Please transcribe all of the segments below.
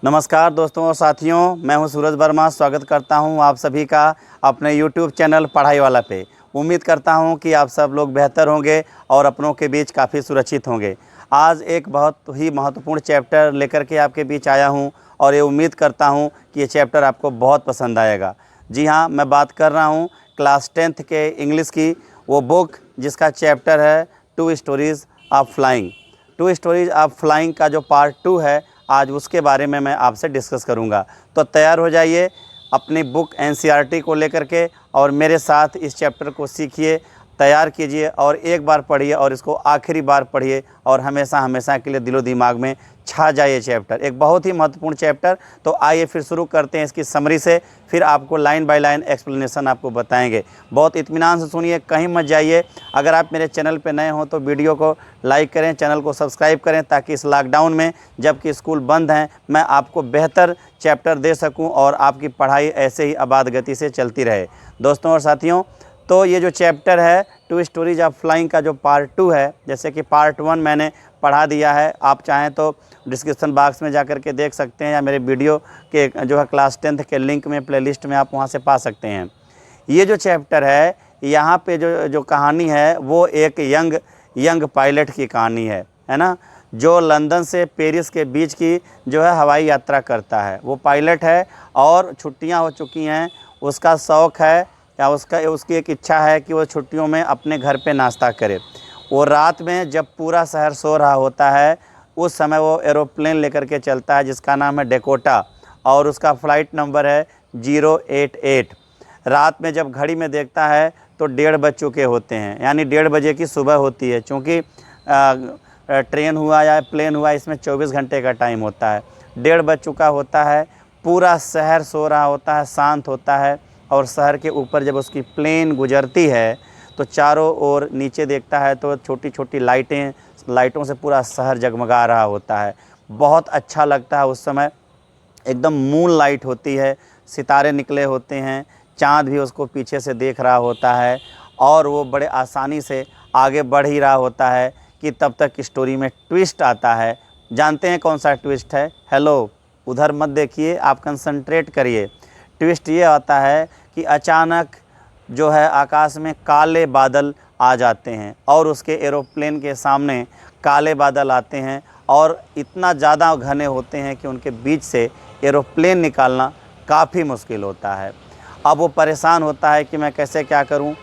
नमस्कार दोस्तों और साथियों, मैं हूं सूरज वर्मा। स्वागत करता हूं आप सभी का अपने YouTube चैनल पढ़ाई वाला पे। उम्मीद करता हूं कि आप सब लोग बेहतर होंगे और अपनों के बीच काफ़ी सुरक्षित होंगे। आज एक बहुत ही महत्वपूर्ण चैप्टर लेकर के आपके बीच आया हूं और ये उम्मीद करता हूं कि ये चैप्टर आपको बहुत पसंद आएगा। जी हाँ, मैं बात कर रहा हूँ क्लास 10th के इंग्लिश की वो बुक जिसका चैप्टर है two stories of flying. Two stories of flying का जो पार्ट 2 है, आज उसके बारे में मैं आपसे डिस्कस करूंगा। तो तैयार हो जाइए अपनी बुक एनसीईआरटी को लेकर के और मेरे साथ इस चैप्टर को सीखिए, तैयार कीजिए और एक बार पढ़िए और इसको आखिरी बार पढ़िए और हमेशा हमेशा के लिए दिलो दिमाग में छा जाए ये चैप्टर। एक बहुत ही महत्वपूर्ण चैप्टर। तो आइए फिर शुरू करते हैं इसकी समरी से, फिर आपको लाइन बाय लाइन एक्सप्लेनेशन आपको बताएंगे। बहुत इत्मीनान से सुनिए, कहीं मत जाइए। अगर आप मेरे चैनल पर नए हो तो वीडियो को लाइक करें, चैनल को सब्सक्राइब करें, ताकि इस लॉकडाउन में जबकि स्कूल बंद हैं मैं आपको बेहतर चैप्टर दे सकूं और आपकी पढ़ाई ऐसे ही आबाद गति से चलती रहे। दोस्तों और साथियों, तो ये जो चैप्टर है टू स्टोरीज ऑफ फ्लाइंग का जो पार्ट 2 है, जैसे कि पार्ट 1 मैंने पढ़ा दिया है, आप चाहें तो डिस्क्रिप्शन बॉक्स में जाकर के देख सकते हैं या मेरे वीडियो के जो है क्लास 10th के लिंक में प्लेलिस्ट में आप वहां से पा सकते हैं। ये जो चैप्टर है, यहाँ पे जो कहानी है वो एक यंग पायलट की कहानी है ना, जो लंदन से पेरिस के बीच की जो है हवाई यात्रा करता है। वो पायलट है और छुट्टियां हो चुकी हैं। उसका शौक़ है या उसकी एक इच्छा है कि वो छुट्टियों में अपने घर पे नाश्ता करे। वो रात में जब पूरा शहर सो रहा होता है, उस समय वो एरोप्लेन लेकर के चलता है जिसका नाम है डेकोटा और उसका फ़्लाइट नंबर है 088। रात में जब घड़ी में देखता है तो 1:30 बज चुके होते हैं, यानी 1:30 बजे की सुबह होती है। चूँकि ट्रेन हुआ या प्लेन हुआ, इसमें 24 घंटे का टाइम होता है। 1:30 बज चुका होता है, पूरा शहर सो रहा होता है, शांत होता है और शहर के ऊपर जब उसकी प्लेन गुजरती है तो चारों ओर नीचे देखता है तो छोटी छोटी लाइटों से पूरा शहर जगमगा रहा होता है। बहुत अच्छा लगता है उस समय, एकदम मून लाइट होती है, सितारे निकले होते हैं, चाँद भी उसको पीछे से देख रहा होता है और वो बड़े आसानी से आगे बढ़ ही रहा होता है कि तब तक स्टोरी में ट्विस्ट आता है। जानते हैं कौन सा ट्विस्ट है? हेलो, उधर मत देखिए, आप कंसंट्रेट करिए। ट्विस्ट ये आता है कि अचानक जो है आकाश में काले बादल आ जाते हैं और उसके एरोप्लेन के सामने काले बादल आते हैं और इतना ज़्यादा घने होते हैं कि उनके बीच से एरोप्लेन निकालना काफ़ी मुश्किल होता है। अब वो परेशान होता है कि मैं कैसे क्या करूं।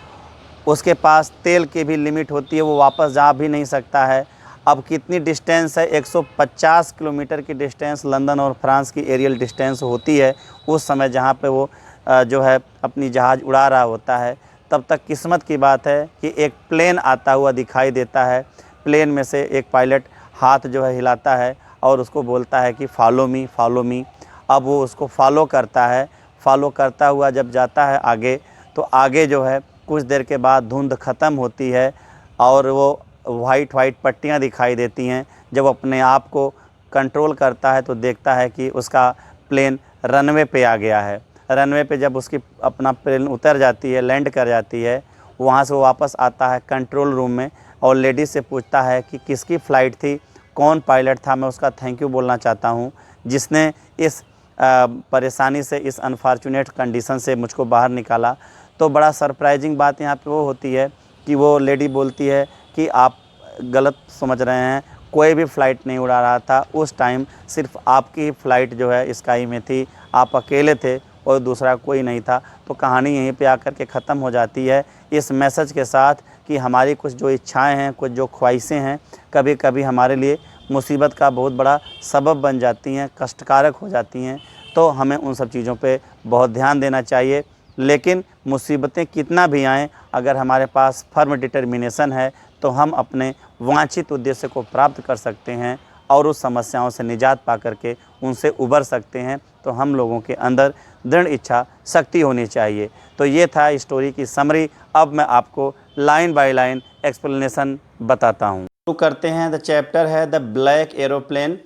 उसके पास तेल की भी लिमिट होती है, वो वापस जा भी नहीं सकता है। अब कितनी डिस्टेंस है? 150 किलोमीटर की डिस्टेंस लंदन और फ्रांस की एरियल डिस्टेंस होती है उस समय, जहाँ पे वो जो है अपनी जहाज़ उड़ा रहा होता है। तब तक किस्मत की बात है कि एक प्लेन आता हुआ दिखाई देता है। प्लेन में से एक पायलट हाथ जो है हिलाता है और उसको बोलता है कि फॉलो मी, फॉलो मी। अब वो उसको फॉलो करता है। फॉलो करता हुआ जब जाता है आगे, तो आगे जो है कुछ देर के बाद धुंध ख़त्म होती है और वो वाइट पट्टियाँ दिखाई देती हैं। जब अपने आप को कंट्रोल करता है तो देखता है कि उसका प्लेन रनवे पे आ गया है। रनवे पे जब उसकी अपना प्लेन उतर जाती है, लैंड कर जाती है, वहाँ से वो वापस आता है कंट्रोल रूम में और लेडीज़ से पूछता है कि किसकी फ़्लाइट थी, कौन पायलट था। मैं उसका थैंक यू बोलना चाहता हूँ जिसने इस परेशानी से, इस अनफॉर्चुनेट कंडीशन से मुझको बाहर निकाला। तो बड़ा सरप्राइजिंग बात यहाँ पे वो होती है कि वो लेडी बोलती है कि आप गलत समझ रहे हैं, कोई भी फ़्लाइट नहीं उड़ा रहा था। उस टाइम सिर्फ आपकी ही फ़्लाइट जो है स्काई में थी, आप अकेले थे और दूसरा कोई नहीं था। तो कहानी यहीं पे आकर के ख़त्म हो जाती है इस मैसेज के साथ कि हमारी कुछ जो इच्छाएं हैं, कुछ जो ख्वाहिशें हैं, कभी कभी हमारे लिए मुसीबत का बहुत बड़ा सबब बन जाती हैं, कष्टकारक हो जाती हैं। तो हमें उन सब चीज़ों पे बहुत ध्यान देना चाहिए। लेकिन मुसीबतें कितना भी आएँ, अगर हमारे पास फर्म डिटर्मिनेशन है तो हम अपने वांछित उद्देश्य को प्राप्त कर सकते हैं और उस समस्याओं से निजात पा करके उनसे उबर सकते हैं। तो हम लोगों के अंदर दृढ़ इच्छा शक्ति होनी चाहिए। तो ये था स्टोरी की समरी। अब मैं आपको लाइन बाय लाइन एक्सप्लेनेशन बताता हूँ। शुरू करते हैं। द चैप्टर है द ब्लैक एरोप्लेन,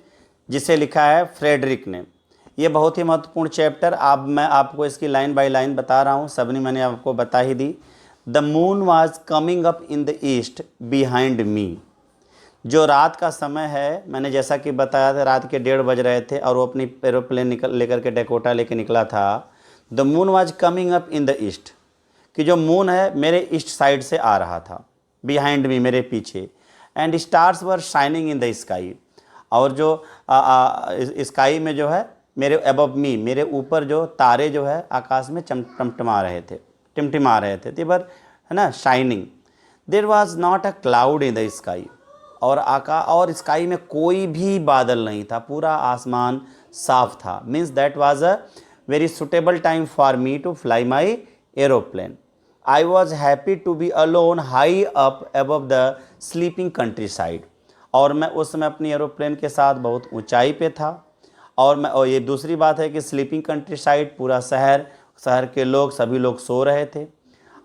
जिसे लिखा है फ्रेडरिक ने। ये बहुत ही महत्वपूर्ण चैप्टर, अब मैं आपको इसकी लाइन बाय लाइन बता रहा हूँ। सबने मैंने आपको बता ही दी। The moon was coming up in the east behind me. जो रात का समय है, मैंने जैसा कि बताया था रात के 1:30 बज रहे थे और वो अपनी एरोप्लेन लेकर के डेकोटा लेके निकला था। The moon was coming up in the east, कि जो मून है मेरे ईस्ट साइड से आ रहा था, बिहाइंड मी, मेरे पीछे। And stars were shining in the sky, और जो स्काई में जो है मेरे अबव मी, मेरे ऊपर जो तारे जो है आकाश में टिमटिमा रहे थे, देवर, है ना, shining. There was not a cloud in the sky, और स्काई में कोई भी बादल नहीं था, पूरा आसमान साफ था। Means that was a very suitable time for me to fly my aeroplane. I was happy to be alone high up above the sleeping countryside, और मैं उस समय अपनी एरोप्लेन के साथ बहुत ऊंचाई पे था। और ये दूसरी बात है कि स्लीपिंग कंट्री साइड, पूरा शहर के लोग, सभी लोग सो रहे थे।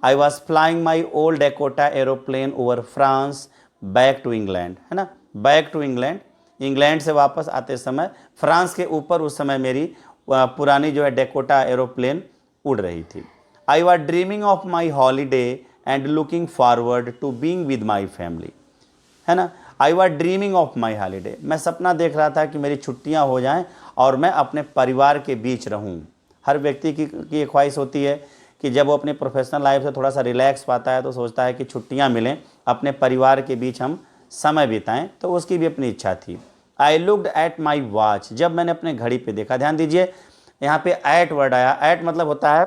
I was flying my old Dakota aeroplane over France back to England, है ना, बैक टू इंग्लैंड, इंग्लैंड से वापस आते समय फ्रांस के ऊपर उस समय मेरी पुरानी जो है डेकोटा एरोप्लेन उड़ रही थी। I was dreaming of my holiday and looking forward to being with my family, है ना। I was dreaming of my holiday, मैं सपना देख रहा था कि मेरी छुट्टियां हो जाएं और मैं अपने परिवार के बीच रहूं। हर व्यक्ति की ख्वाहिश होती है कि जब वो अपने प्रोफेशनल लाइफ से थोड़ा सा रिलैक्स पाता है तो सोचता है कि छुट्टियां मिलें, अपने परिवार के बीच हम समय बिताएं, तो उसकी भी अपनी इच्छा थी। I looked at my watch, जब मैंने अपने घड़ी पे देखा, ध्यान दीजिए यहाँ पे एट वर्ड आया, एट मतलब होता है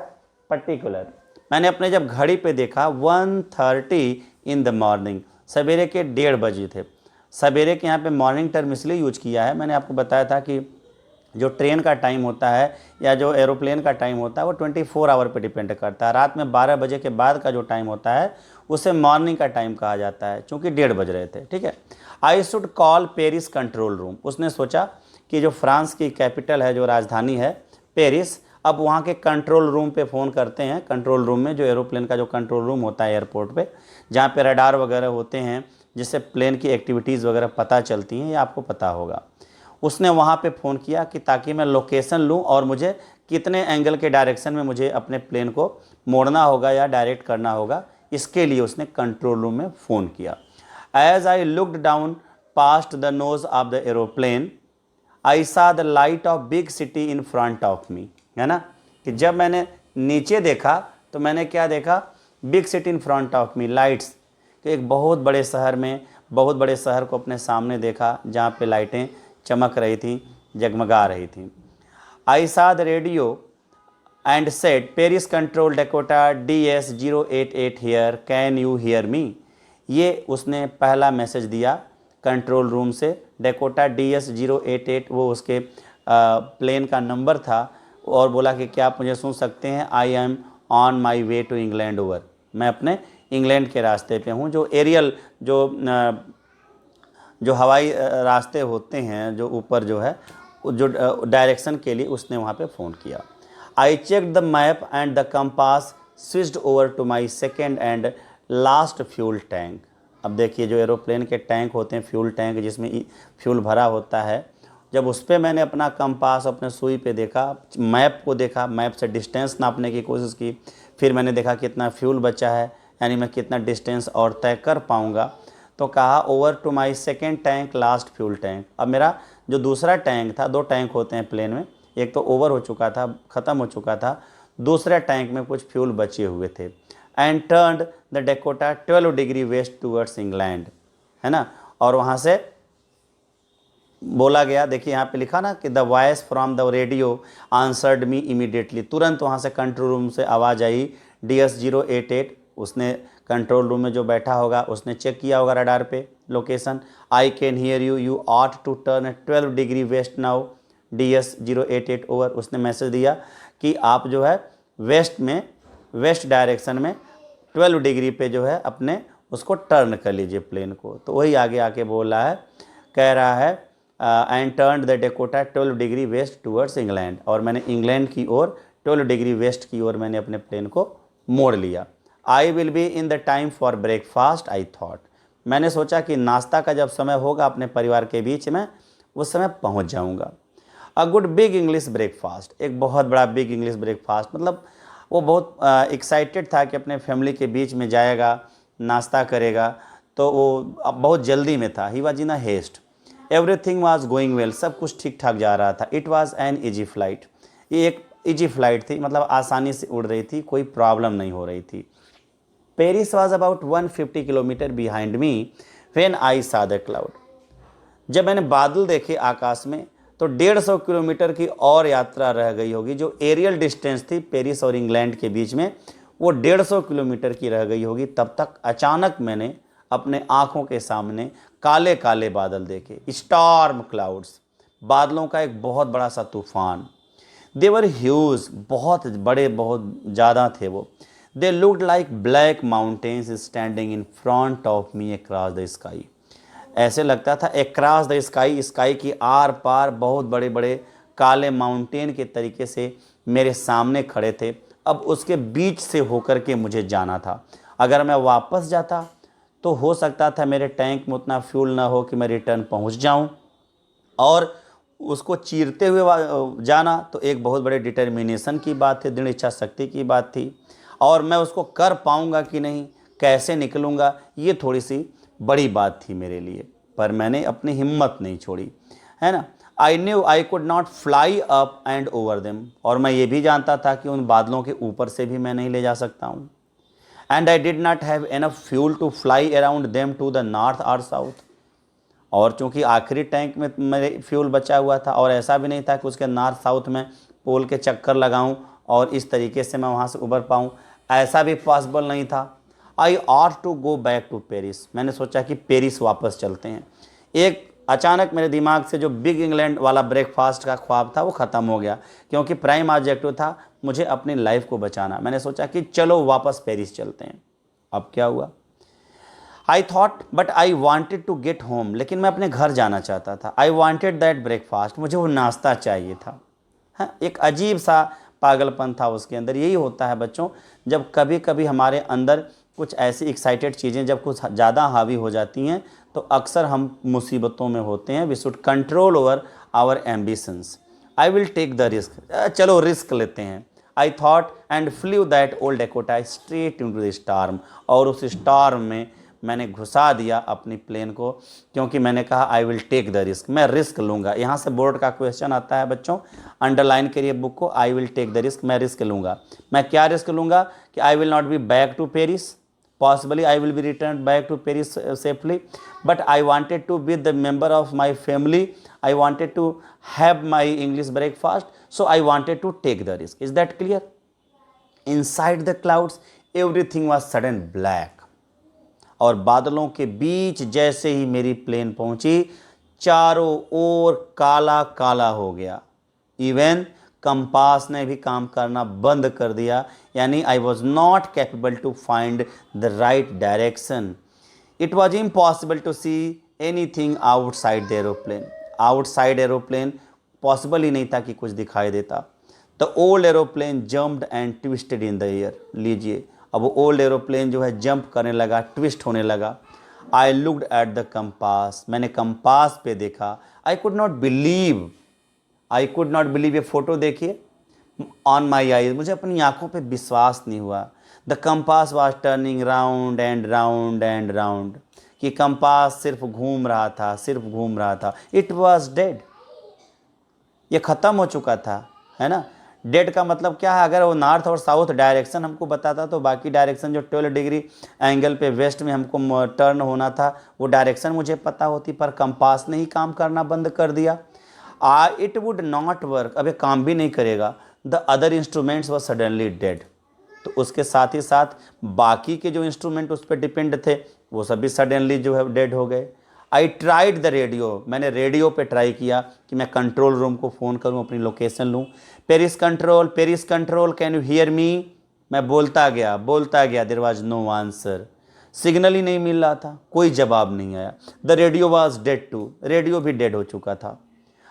पर्टिकुलर। मैंने अपने जब घड़ी पे देखा 1:30 इन द मॉर्निंग, सवेरे के 1:30 बजे थे। सवेरे के यहाँ पे मॉर्निंग टर्म इसलिए यूज किया है, मैंने आपको बताया था कि जो ट्रेन का टाइम होता है या जो एरोप्लेन का टाइम होता है वो 24 आवर पे डिपेंड करता है। रात में 12 बजे के बाद का जो टाइम होता है उसे मॉर्निंग का टाइम कहा जाता है, चूँकि 1:30 बज रहे थे, ठीक है। I should call Paris control room, उसने सोचा कि जो फ्रांस की कैपिटल है, जो राजधानी है पेरिस, अब वहाँ के कंट्रोल रूम पे फ़ोन करते हैं। कंट्रोल रूम में जो एरोप्लेन का जो कंट्रोल रूम होता है एयरपोर्ट पे, जहाँ पे रडार वगैरह होते हैं जिससे प्लेन की एक्टिविटीज़ वगैरह पता चलती हैं, ये आपको पता होगा। उसने वहाँ पे फ़ोन किया कि ताकि मैं लोकेशन लूँ और मुझे कितने एंगल के डायरेक्शन में मुझे अपने प्लेन को मोड़ना होगा या डायरेक्ट करना होगा, इसके लिए उसने कंट्रोल रूम में फ़ोन किया। As I looked down past the nose of the aeroplane I saw the light of big city in front of me, है ना, कि जब मैंने नीचे देखा तो मैंने क्या देखा, big city in front of me, lights, कि एक बहुत बड़े शहर को अपने सामने देखा जहाँ पे लाइटें चमक रही थी, जगमगा रही थी। आई saw the radio and said Paris control Dakota DS-088 here, can you hear मी। ये उसने पहला मैसेज दिया कंट्रोल रूम से। डेकोटा DS-088 वो उसके प्लेन का नंबर था, और बोला कि क्या आप मुझे सुन सकते हैं, I am on my way to England over, मैं अपने इंग्लैंड के रास्ते पे हूँ। जो एरियल जो हवाई रास्ते होते हैं जो ऊपर जो है, जो डायरेक्शन के लिए उसने वहाँ पे फ़ोन किया। I check the map and the compass switched over to my second and last fuel tank. अब देखिए जो एरोप्लेन के टैंक होते हैं, फ्यूल टैंक जिसमें फ्यूल भरा होता है, जब उस पर मैंने अपना कंपास अपने सुई पे देखा, मैप को देखा, मैप से डिस्टेंस नापने की कोशिश की, फिर मैंने देखा कितना फ्यूल बचा है, यानी मैं कितना डिस्टेंस और तय कर पाऊँगा, तो कहा over to my second tank last fuel tank. अब मेरा जो दूसरा टैंक था, 2 टैंक होते हैं प्लेन में, एक तो ओवर हो चुका था, ख़त्म हो चुका था, दूसरे टैंक में कुछ फ्यूल बचे हुए थे। And turned the Dakota 12 degree waste towards England, है ना, और वहाँ से बोला गया, देखिए यहाँ पे लिखा ना कि the voice from the radio answered me immediately, तुरंत वहाँ से कंट्रोल रूम से आवाज़ आई DS-088। उसने कंट्रोल रूम में जो बैठा होगा उसने चेक किया होगा रडार पे location. I can hear you, you ought to turn 12 degree west now DS-088 over. उसने मैसेज दिया कि आप जो है वेस्ट डायरेक्शन में 12 डिग्री पे जो है अपने उसको टर्न कर लीजिए प्लेन को। तो वही आगे आके बोल रहा है, कह रहा है and turn the Dakota 12 degree waste towards England, और मैंने इंग्लैंड की ओर 12 डिग्री वेस्ट की ओर मैंने अपने प्लेन को मोड़ लिया। I will be in the time for breakfast I thought, मैंने सोचा कि नाश्ता का जब समय होगा अपने परिवार के बीच में, उस समय पहुंच जाऊंगा। A good big English breakfast, एक बहुत बड़ा बिग इंग्लिश ब्रेकफास्ट, मतलब वो बहुत एक्साइटेड था कि अपने फैमिली के बीच में जाएगा, नाश्ता करेगा। तो वो अब बहुत जल्दी में था। He was in a haste, everything was going well, सब कुछ ठीक ठाक जा रहा था। It was an easy flight, ये एक ईजी फ्लाइट थी, मतलब आसानी से उड़ रही थी, कोई प्रॉब्लम नहीं हो रही थी। Paris was about 150 kilometre behind me when I saw the cloud. जब मैंने बादल देखे आकाश में तो 150 किलोमीटर की और यात्रा रह गई होगी। जो एरियल डिस्टेंस थी पेरिस और इंग्लैंड के बीच में, वो 150 किलोमीटर की रह गई होगी। तब तक अचानक मैंने अपने आंखों के सामने काले काले बादल देखे, स्टॉर्म क्लाउड्स, बादलों का एक बहुत बड़ा सा तूफान। देवर ह्यूज, बहुत बड़े, बहुत ज़्यादा थे वो। They looked like black mountains standing in front of me across the sky. ऐसे लगता था अक्रॉस द स्काई, स्काई की आर पार बहुत बड़े बड़े काले माउंटेन के तरीके से मेरे सामने खड़े थे। अब उसके बीच से होकर के मुझे जाना था। अगर मैं वापस जाता तो हो सकता था मेरे टैंक में उतना फ्यूल ना हो कि मैं रिटर्न पहुंच जाऊं, और उसको चीरते हुए जाना तो एक बहुत बड़े डिटर्मिनेशन की बात थी, दृढ़ इच्छा शक्ति की बात थी। और मैं उसको कर पाऊंगा कि नहीं, कैसे निकलूंगा, ये थोड़ी सी बड़ी बात थी मेरे लिए। पर मैंने अपनी हिम्मत नहीं छोड़ी, है ना। I knew I could not fly up and over them, और मैं ये भी जानता था कि उन बादलों के ऊपर से भी मैं नहीं ले जा सकता हूँ। And I did not have enough fuel to fly around them to the north और साउथ। और चूंकि आखिरी टैंक में मेरे फ्यूल बचा हुआ था, और ऐसा भी नहीं था कि उसके नॉर्थ साउथ में पोल के चक्कर लगाऊं और इस तरीके से मैं वहाँ से उबर पाऊं, ऐसा भी पॉसिबल नहीं था। I ought to go back to Paris, मैंने सोचा कि पेरिस वापस चलते हैं। एक अचानक मेरे दिमाग से जो बिग इंग्लैंड वाला ब्रेकफास्ट का ख्वाब था वो ख़त्म हो गया, क्योंकि प्राइम ऑब्जेक्टिव था मुझे अपनी लाइफ को बचाना। मैंने सोचा कि चलो वापस पेरिस चलते हैं। अब क्या हुआ, I thought but I wanted to get home, लेकिन मैं अपने घर जाना चाहता था। आई वॉन्टेड दैट ब्रेकफास्ट, मुझे वो नाश्ता चाहिए था। हाँ, एक अजीब सा पागलपन था उसके अंदर। यही होता है बच्चों, जब कभी कभी हमारे अंदर कुछ ऐसी एक्साइटेड चीज़ें जब कुछ ज़्यादा हावी हो जाती हैं तो अक्सर हम मुसीबतों में होते हैं। We should control over our ambitions. I will take the risk, चलो रिस्क लेते हैं। I thought and flew that old Dakota straight into the storm, और उस स्टॉर्म में मैंने घुसा दिया अपनी प्लेन को, क्योंकि मैंने कहा I will take the risk, मैं रिस्क लूँगा। यहाँ से बोर्ड का क्वेश्चन आता है बच्चों, अंडरलाइन करिए बुक को, I will take the risk, मैं रिस्क लूँगा। मैं क्या रिस्क लूँगा कि I will not be back to Paris, possibly I will be returned back to Paris safely, but I wanted to be the member of my family. I wanted to have my English breakfast, so I wanted to take the risk. Is that clear? Inside the clouds everything was sudden black, और बादलों के बीच जैसे ही मेरी plane पहुंची चारों ओर काला काला हो गया। इवन कंपास ने भी काम करना बंद कर दिया, यानी I was not capable to find the right direction. It was impossible to see anything outside the aeroplane. Outside aeroplane possible ही नहीं था कि कुछ दिखाई देता। The old aeroplane jumped and twisted in the air. लीजिए, अब वो ओल्ड एरोप्लेन जो है जंप करने लगा, ट्विस्ट होने लगा। I looked at the compass, मैंने कंपास पे देखा। आई could not believe, I could not believe, ये फोटो देखिए ऑन माई आईज, मुझे अपनी आंखों पे विश्वास नहीं हुआ। The compass was turning round and round and round, कि कंपास सिर्फ घूम रहा था, सिर्फ घूम रहा था। इट वाज डेड, ये ख़त्म हो चुका था, है ना। डेड का मतलब क्या है, अगर वो नॉर्थ और साउथ डायरेक्शन हमको बताता तो बाकी डायरेक्शन जो 12 डिग्री एंगल पे वेस्ट में हमको टर्न होना था वो डायरेक्शन मुझे पता होती, पर कंपास ने ही काम करना बंद कर दिया। इट वुड नॉट वर्क, अब ये काम भी नहीं करेगा। The other instruments were suddenly dead, तो उसके साथ ही साथ बाकी के जो इंस्ट्रूमेंट उस पर डिपेंड थे वो सभी सडनली जो है डेड हो गए। आई ट्राइड द रेडियो, मैंने रेडियो पे ट्राई किया कि मैं कंट्रोल रूम को फ़ोन करूं, अपनी लोकेशन लूं। Paris control can you hear me, मैं बोलता गया, there was no answer. Signal ही नहीं मिल रहा था, कोई जवाब नहीं आया। The radio was dead too, radio भी डेड हो चुका था।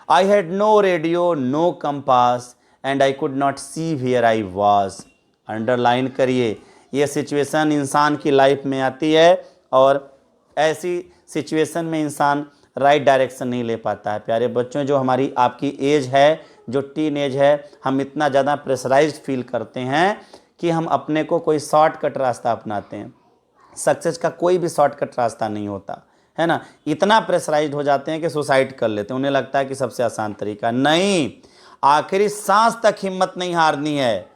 I had no radio, no compass, and I could not see where I was. Underline करिए, ये सिचुएशन इंसान की लाइफ में आती है और ऐसी सिचुएशन में इंसान राइट डायरेक्शन नहीं ले पाता है। प्यारे बच्चों, जो हमारी आपकी एज है, जो टीन एज है, हम इतना ज़्यादा प्रेशराइज्ड फील करते हैं कि हम अपने को कोई शॉर्टकट रास्ता अपनाते हैं। सक्सेस का कोई भी शॉर्टकट रास्ता नहीं होता है ना। इतना प्रेशराइज्ड हो जाते हैं कि सुसाइड कर लेते हैं, उन्हें लगता है कि सबसे आसान तरीका। नहीं, आखिरी सांस तक हिम्मत नहीं हारनी है।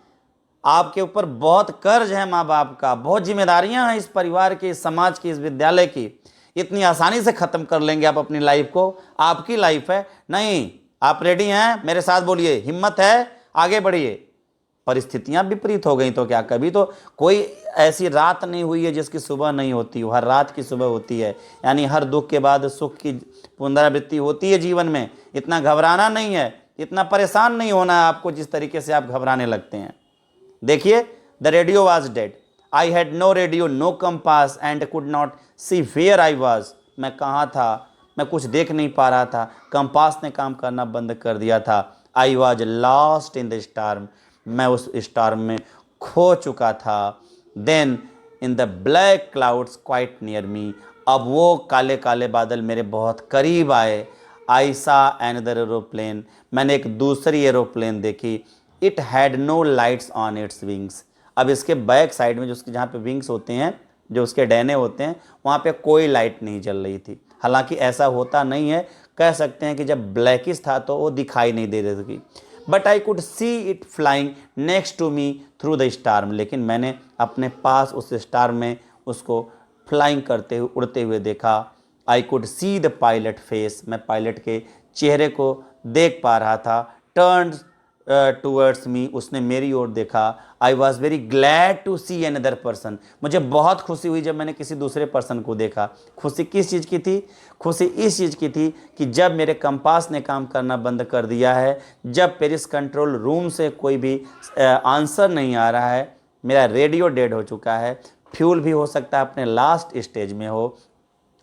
आपके ऊपर बहुत कर्ज है माँ बाप का, बहुत जिम्मेदारियां हैं इस परिवार की, इस समाज की, इस विद्यालय की। इतनी आसानी से ख़त्म कर लेंगे आप अपनी लाइफ को? आपकी लाइफ है। नहीं, आप रेडी हैं? मेरे साथ बोलिए, हिम्मत है, आगे बढ़िए। परिस्थितियां विपरीत हो गई तो क्या, कभी तो कोई ऐसी रात नहीं हुई है जिसकी सुबह नहीं होती, हर रात की सुबह होती है। यानी हर दुख के बाद सुख की पुनरावृत्ति होती है जीवन में। इतना घबराना नहीं है, इतना परेशान नहीं होना है आपको जिस तरीके से आप घबराने लगते हैं। देखिए, the radio was dead, I had no radio, no compass and could not see where I was. मैं कहाँ था, मैं कुछ देख नहीं पा रहा था, कंपास ने काम करना बंद कर दिया था। I was lost in the storm, मैं उस स्टार्म में खो चुका था। Then in the black clouds quite near me, अब वो काले काले बादल मेरे बहुत करीब आए। आई सा एनदर एरोप्लेन, मैंने एक दूसरी एरोप्लेन देखी। It had no lights on its wings, अब इसके बैक साइड में जो उसके जहाँ पे विंग्स होते हैं, जो उसके डैने होते हैं, वहाँ पे कोई लाइट नहीं जल रही थी। हालांकि ऐसा होता नहीं है, कह सकते हैं कि जब ब्लैकिश था तो वो दिखाई नहीं दे रही थी। But I could see it flying next to me through the storm, लेकिन मैंने अपने पास उस स्टार्म में उसको फ्लाइंग करते हुए, उड़ते हुए देखा। आई could see the pilot face, मैं पायलट के चेहरे को देख पा रहा था। टर्न टूवर्ड्स मी, उसने मेरी ओर देखा। I was very glad to see another person, मुझे बहुत खुशी हुई जब मैंने किसी दूसरे पर्सन को देखा। खुशी किस चीज़ की थी? खुशी इस चीज़ की थी कि जब मेरे कंपास ने काम करना बंद कर दिया है, जब पेरिस कंट्रोल रूम से कोई भी आंसर नहीं आ रहा है, मेरा रेडियो डेड हो चुका है, फ्यूल भी हो सकता है अपने लास्ट स्टेज में हो।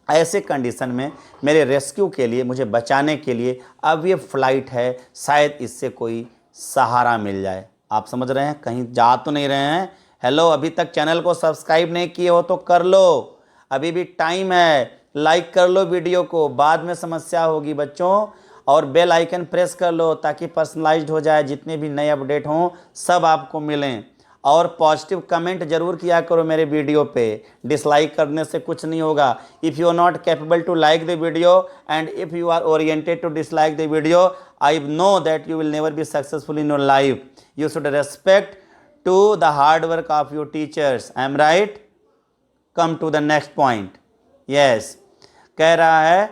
ऐसे कंडीशन में मेरे रेस्क्यू के लिए, मुझे बचाने के लिए अब ये फ़्लाइट है, शायद इससे कोई सहारा मिल जाए। आप समझ रहे हैं, कहीं जा तो नहीं रहे हैं? हेलो, अभी तक चैनल को सब्सक्राइब नहीं किए हो तो कर लो, अभी भी टाइम है। लाइक कर लो वीडियो को, बाद में समस्या होगी बच्चों। और बेल आइकन प्रेस कर लो ताकि पर्सनलाइज्ड हो जाए, जितने भी नए अपडेट हों सब आपको मिलें। और पॉजिटिव कमेंट जरूर किया करो मेरे वीडियो पे, डिसलाइक करने से कुछ नहीं होगा। If you are not capable to like the video and if you are oriented to dislike the video, I know that you will never be successful in your life. You should respect to the hard work of your teachers. I am right? Come to the next point. Yes. कह रहा है,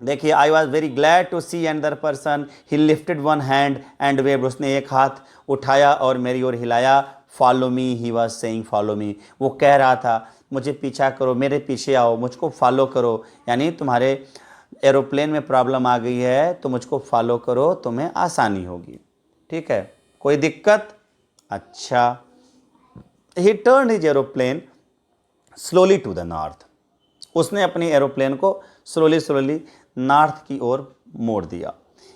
देखिए, I was very glad to see another person. He lifted one hand and waved. उसने एक हाथ उठाया और मेरी ओर हिलाया। Follow me, he was saying follow me. वो कह रहा था मुझे पीछा करो, मेरे पीछे आओ, मुझको फॉलो करो। यानी तुम्हारे एरोप्लेन में प्रॉब्लम आ गई है तो मुझको फॉलो करो, तुम्हें आसानी होगी। ठीक है, कोई दिक्कत? अच्छा। He turn his aeroplane slowly to the north, उसने अपनी एरोप्लेन को स्लोली स्लोली नॉर्थ की ओर मोड़ दिया।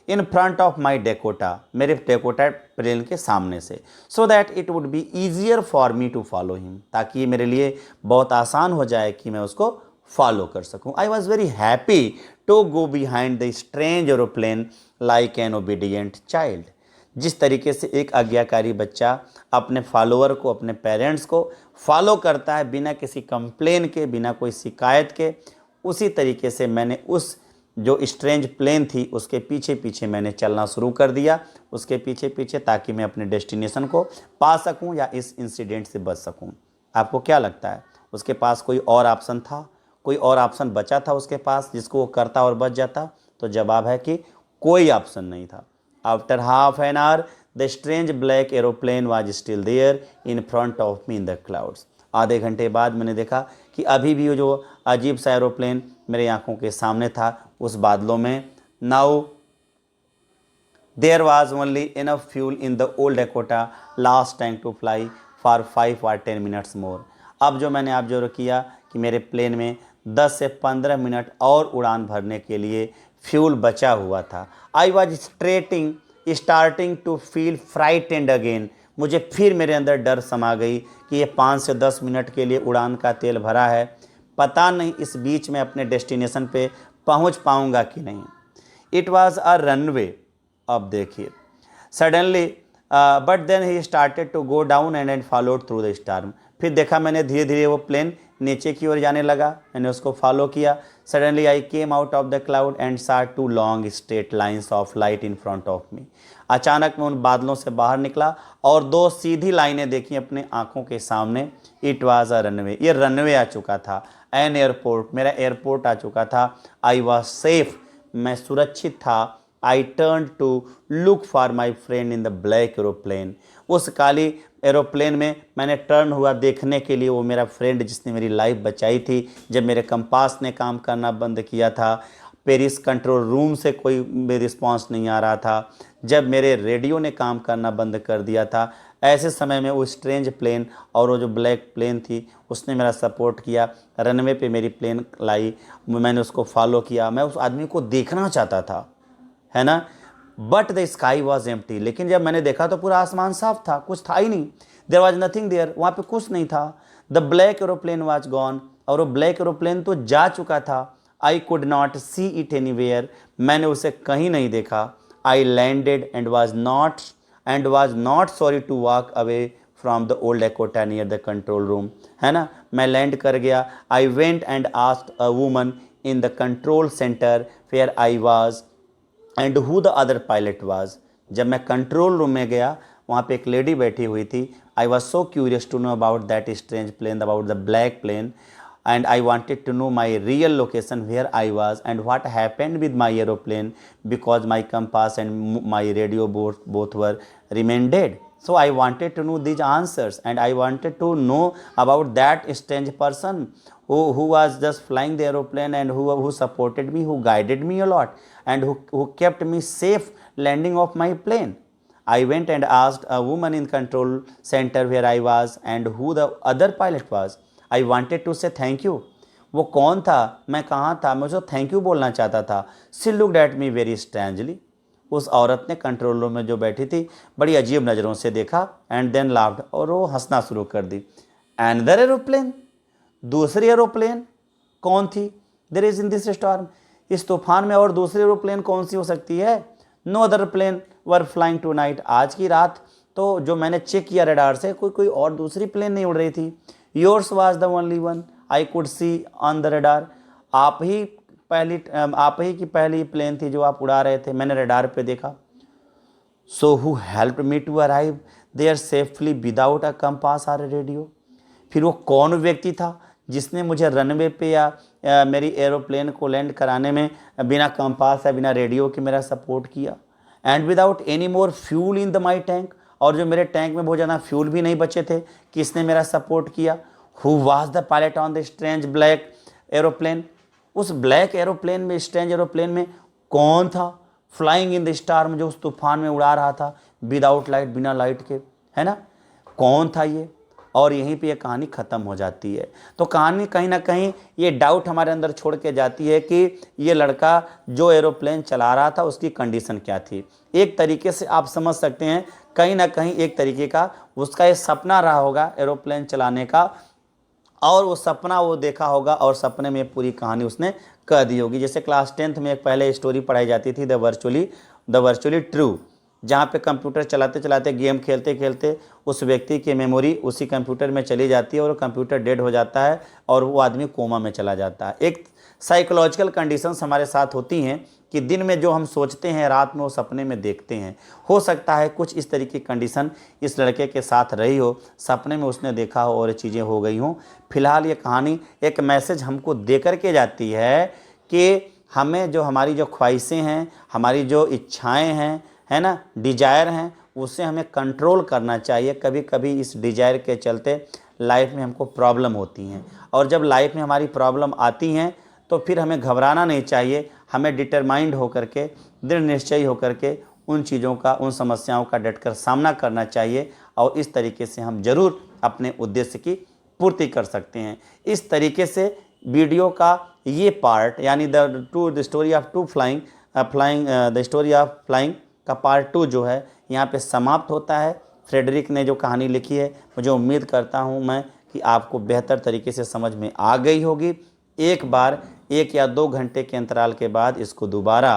In front of my Dakota, मेरे डेकोटा प्लेन के सामने से। So that it would be easier for me to follow him, ताकि ये मेरे लिए बहुत आसान हो जाए कि मैं उसको फॉलो कर सकूं। I was very happy to go behind the strange aeroplane like an obedient child. जिस तरीके से एक आज्ञाकारी बच्चा अपने फॉलोअर को, अपने पेरेंट्स को फॉलो करता है बिना किसी कंप्लेन के, बिना कोई शिकायत के, उसी तरीके से मैंने उस जो स्ट्रेंज प्लेन थी उसके पीछे पीछे मैंने चलना शुरू कर दिया, उसके पीछे पीछे, ताकि मैं अपने डेस्टिनेशन को पा सकूं या इस इंसिडेंट से बच सकूं। आपको क्या लगता है, उसके पास कोई और ऑप्शन था? कोई और ऑप्शन बचा था उसके पास जिसको वो करता और बच जाता? तो जवाब है कि कोई ऑप्शन नहीं था। After half an hour the strange black aeroplane was still there in front of me in the clouds. आधे घंटे बाद मैंने देखा कि अभी भी जो अजीब सा एरोप्लेन मेरे आंखों के सामने था उस बादलों में। Now there was only enough fuel in the old Dakota last tank to fly for 5 or 10 minutes more. अब जो मैंने ऑब्जर्व किया कि मेरे प्लेन में 10 से 15 मिनट और उड़ान भरने के लिए फ्यूल बचा हुआ था। I was starting to feel frightened again. मुझे फिर मेरे अंदर डर समा गई कि ये 5 से 10 मिनट के लिए उड़ान का तेल भरा है, पता नहीं इस बीच में अपने डेस्टिनेशन पे पहुंच पाऊंगा कि नहीं। It was a runway. अब देखिए, suddenly but then he started to go down and followed through the storm. फिर देखा मैंने धीरे धीरे वो प्लेन नीचे की ओर जाने लगा। मैंने उसको फॉलो किया। Suddenly I came out of the cloud and saw 2 long straight lines of light in front of मी। अचानक मैं उन बादलों से बाहर निकला और 2 सीधी लाइनें देखी अपने आंखों के सामने। इट वॉज अ रनवे, ये रनवे आ चुका था। एन एयरपोर्ट, मेरा एयरपोर्ट आ चुका था। आई वॉज सेफ, मैं सुरक्षित था। I turn to look for my friend in the black aeroplane. उस काली एरोप्लेन में मैंने टर्न हुआ देखने के लिए वो मेरा फ्रेंड जिसने मेरी लाइफ बचाई थी जब मेरे कंपास ने काम करना बंद किया था, पेरिस कंट्रोल रूम से कोई रिस्पांस नहीं आ रहा था, जब मेरे रेडियो ने काम करना बंद कर दिया था। ऐसे समय में वो स्ट्रेंज प्लेन और वो जो ब्लैक प्लेन थी उसने मेरा सपोर्ट किया। रनवे पे मेरी प्लेन लाई, मैंने उसको फॉलो किया। मैं उस आदमी को देखना चाहता था, है ना। But the sky was empty, लेकिन जब मैंने देखा तो पूरा आसमान साफ था, कुछ था ही नहीं। देयर वॉज नथिंग देयर, वहाँ पे कुछ नहीं था। The black aeroplane was gone, और वो ब्लैक एरोप्लेन तो जा चुका था। I could not see it anywhere, मैंने उसे कहीं नहीं देखा। I landed and was not sorry to walk away from the old Dakota near the control room, है ना। मैं लैंड कर गया। I went and asked a woman in the control centre where I was and who the other pilot was. जब मैं control room में गया वहाँ पे एक लेडी बैठी हुई थी। I was so curious to know about that strange plane, about the black plane, and I wanted to know my real location where I was and what happened with my aeroplane because my compass and my radio both were remained dead. So I wanted to know these answers and I wanted to know about that strange person who was just flying the aeroplane and who supported me, who guided me a lot and who kept me safe landing of my plane. I went and asked a woman in control center where I was and who the other pilot was. I wanted to say thank you, वो कौन था, मैं कहाँ था, मैं उसको thank you बोलना चाहता था। She looked at me very strangely, उस औरत ने कंट्रोल रूम में जो बैठी थी बड़ी अजीब नज़रों से देखा एंड देन लाफ्ड, और वो हंसना शुरू कर दी। अनदर एरोप्लेन, दूसरी एरोप्लेन कौन थी? There is in this storm, इस तूफान में और दूसरी एरोप्लेन कौन सी हो सकती है? No other plane were flying tonight, आज की रात तो जो मैंने चेक किया रडार से कोई और दूसरी प्लेन नहीं उड़ रही थी। Yours was the only one I could see on the radar, आप ही की पहली प्लेन थी जो आप उड़ा रहे थे, मैंने रडार पे देखा। So who helped me to arrive there safely without a compass or a radio? फिर वो कौन व्यक्ति था जिसने मुझे रनवे पे या मेरी एरोप्लेन को लैंड कराने में बिना कंपास या बिना रेडियो के मेरा सपोर्ट किया। And without any more fuel in the my tank, और जो मेरे टैंक में बहुत ज़्यादा फ्यूल भी नहीं बचे थे, किसने मेरा सपोर्ट किया? Who was the pilot on the strange black aeroplane, उस ब्लैक एरोप्लेन में, स्ट्रेंज एरोप्लेन में कौन था? फ्लाइंग इन द स्टार्म, जो उस तूफान में उड़ा रहा था विदाउट लाइट, बिना लाइट के, है ना। कौन था ये? और यहीं पे ये कहानी ख़त्म हो जाती है। तो कहानी कहीं ना कहीं ये डाउट हमारे अंदर छोड़ के जाती है कि ये लड़का जो एरोप्लेन चला रहा था उसकी कंडीशन क्या थी। एक तरीके से आप समझ सकते हैं कहीं ना कहीं एक तरीके का उसका ये सपना रहा होगा एरोप्लेन चलाने का, और वो सपना वो देखा होगा और सपने में पूरी कहानी उसने कह दी होगी। जैसे क्लास 10th में एक पहले स्टोरी पढ़ाई जाती थी द वर्चुअली ट्रू, जहाँ पे कंप्यूटर चलाते चलाते गेम खेलते खेलते उस व्यक्ति की मेमोरी उसी कंप्यूटर में चली जाती है और वो कंप्यूटर डेड हो जाता है और वो आदमी कोमा में चला जाता है। एक साइकोलॉजिकल कंडीशंस हमारे साथ होती हैं कि दिन में जो हम सोचते हैं रात में वो सपने में देखते हैं। हो सकता है कुछ इस तरीके की कंडीशन इस लड़के के साथ रही हो, सपने में उसने देखा हो और चीज़ें हो गई हों। फिलहाल ये कहानी एक मैसेज हमको दे कर के जाती है कि हमें जो हमारी जो ख्वाहिशें हैं, हमारी जो इच्छाएँ हैं, है ना, डिजायर हैं, उससे हमें कंट्रोल करना चाहिए। कभी कभी इस डिजायर के चलते लाइफ में हमको प्रॉब्लम होती हैं, और जब लाइफ में हमारी प्रॉब्लम आती हैं तो फिर हमें घबराना नहीं चाहिए। हमें डिटरमाइंड होकर के, दृढ़ निश्चयी होकर के उन चीज़ों का, उन समस्याओं का डटकर सामना करना चाहिए, और इस तरीके से हम ज़रूर अपने उद्देश्य की पूर्ति कर सकते हैं। इस तरीके से वीडियो का ये पार्ट यानी द स्टोरी ऑफ फ्लाइंग का पार्ट 2 जो है यहाँ पे समाप्त होता है। फ्रेडरिक ने जो कहानी लिखी है, मुझे उम्मीद करता हूँ मैं कि आपको बेहतर तरीके से समझ में आ गई होगी। एक बार 1 या 2 घंटे के अंतराल के बाद इसको दोबारा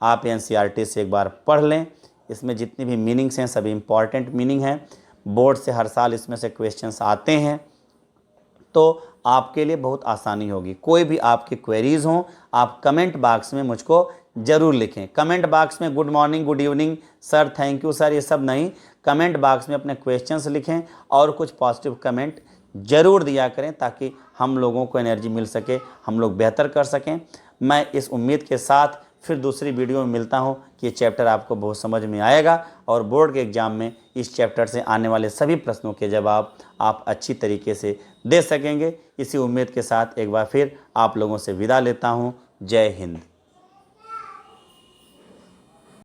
आप NCERT से एक बार पढ़ लें। इसमें जितनी भी मीनिंग्स हैं सभी इम्पॉर्टेंट मीनिंग हैं। बोर्ड से हर साल इसमें से क्वेश्चंस आते हैं। तो आपके लिए बहुत आसानी होगी। कोई भी आपकी क्वेरीज़ हों, आप कमेंट बॉक्स में मुझको ज़रूर लिखें। कमेंट बॉक्स में good morning, good evening sir, thank you sir, ये सब नहीं, कमेंट बॉक्स में अपने क्वेश्चंस लिखें और कुछ पॉजिटिव कमेंट ज़रूर दिया करें ताकि हम लोगों को एनर्जी मिल सके, हम लोग बेहतर कर सकें। मैं इस उम्मीद के साथ फिर दूसरी वीडियो में मिलता हूं कि ये चैप्टर आपको बहुत समझ में आएगा और बोर्ड के एग्ज़ाम में इस चैप्टर से आने वाले सभी प्रश्नों के जवाब आप अच्छी तरीके से दे सकेंगे। इसी उम्मीद के साथ एक बार फिर आप लोगों से विदा लेता हूं। जय हिंद।